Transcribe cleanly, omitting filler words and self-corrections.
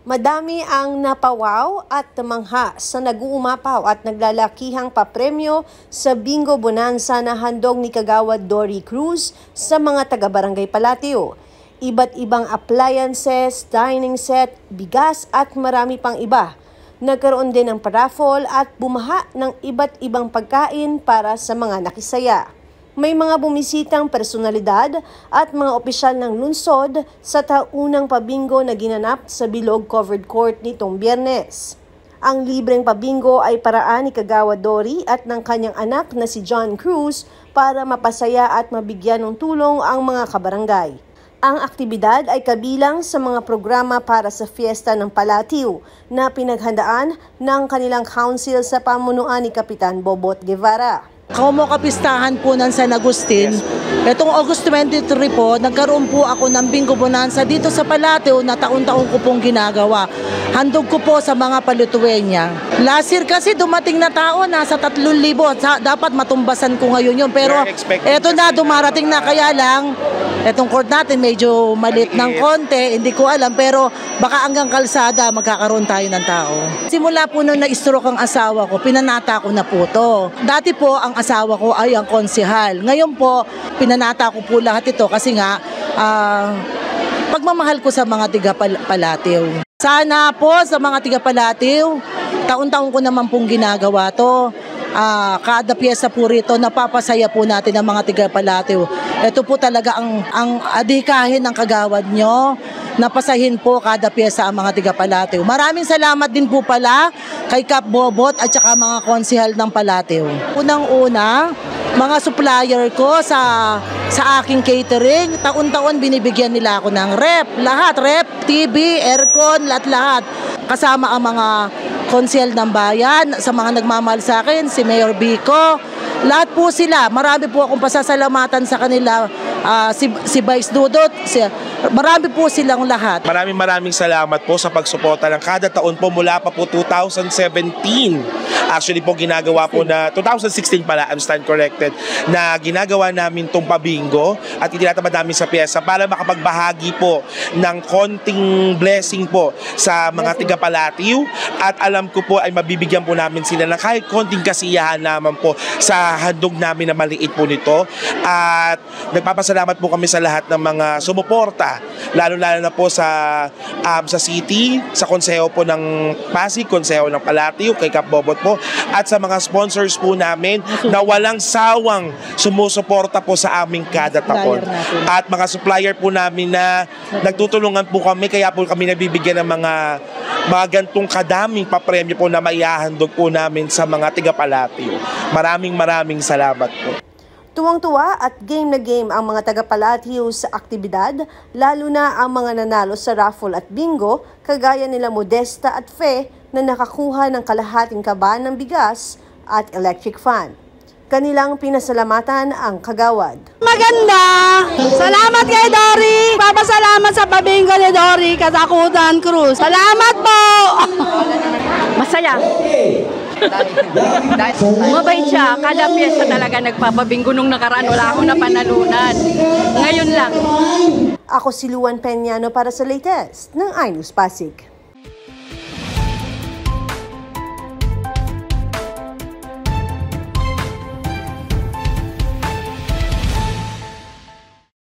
Madami ang napawaw at tamangha sa nag-uumapaw at naglalakihang papremyo sa Bingo Bonanza na handog ni Kagawad Dory Cruz sa mga taga-Barangay Palatio. Iba't ibang appliances, dining set, bigas at marami pang iba. Nagkaroon din ng paraffol at bumaha ng iba't ibang pagkain para sa mga nakisaya. May mga bumisitang personalidad at mga opisyal ng lungsod sa taunang pabingo na ginanap sa Bilog Covered Court nitong Biyernes. Ang libreng pabingo ay paraan ni Kagawad Dory at ng kanyang anak na si John Cruz para mapasaya at mabigyan ng tulong ang mga kabarangay. Ang aktibidad ay kabilang sa mga programa para sa Fiesta ng Palatio na pinaghandaan ng kanilang council sa pamunuan ni Kapitan Bobot Guevara. Kapistahan po ng San Agustin. Itong August 23 po, nagkaroon po ako ng Bingo Bonanza dito sa Palatio na taon-taon ko pong ginagawa. Handog ko po sa mga Palatueña. Last year kasi dumating na tao, nasa 3,000. Dapat matumbasan ko ngayon yun. Pero eto na, dumarating na, kaya lang, etong court natin medyo malit ng konti, hindi ko alam, pero baka hanggang kalsada magkakaroon tayo ng tao. Simula po nung na-stroke ang asawa ko, pinanata ko na po to. Dati po ang asawa ko ay ang konsehal. Ngayon po, pinanata ko po lahat ito kasi nga pagmamahal ko sa mga tiga-Palatio. Sana po sa mga tiga-Palatio, taon-taon ko naman pong ginagawa to. Kada piyesa po rito, napapasaya po natin ang mga tiga-Palatio. Ito po talaga ang adhikahin ng kagawad nyo. Napasahin po kada piyesa ang mga tiga-Palatio. Maraming salamat din po pala kay Kap Bobot at saka mga konsehal ng Palatio. Unang-una, mga supplier ko sa aking catering, taon-taon binibigyan nila ako ng lahat, TV, aircon, lahat. Kasama ang mga konsehal ng bayan, sa mga nagmamahal sa akin, si Mayor Bico, lahat po sila. Marami po akong pasasalamatan sa kanila, si Vice Dudot, marami po silang lahat. Maraming salamat po sa pagsuporta ng kada taon po mula pa po 2017. Actually po ginagawa po na 2016 pala, I'm stand corrected, na ginagawa namin tong pabingo at itinatamad namin sa pyesa para makapagbahagi po ng konting blessing po sa mga tiga-Palatio at alam ko po ay mabibigyan po namin sila ng kahit konting kasiyahan naman po sa handog namin na maliit po nito. At nagpapasalamat po kami sa lahat ng mga sumuporta, lalo-lalo na po sa city, sa konseho po ng Pasig, konseho ng Palatio, kay Kap Bobot po, at sa mga sponsors po namin na walang sawang sumusuporta po sa aming kada taon. At mga supplier po namin na nagtutulungan po kami, kaya po kami nabibigyan ng mga gantong kadaming papremyo po na maihahandog po namin sa mga tiga-Palatio. Maraming salamat po. Tuwang-tuwa at game na game ang mga taga-Palatio sa aktibidad, lalo na ang mga nanalo sa raffle at bingo, kagaya nila Modesta at Fe na nakakuha ng kalahating kaban ng bigas at electric fan. Kanilang pinasalamatan ang kagawad. Maganda! Salamat kay Dory! Papasalamat sa pabingo ni Dory, Katakutan Cruz. Salamat po! Masaya. Mabait siya. Kada piyesa talaga nagpapabingo. Nung nakaraan wala akong napanalunan. Ngayon lang. Ako si Luan Peñano para sa latest ng iNews Pasig.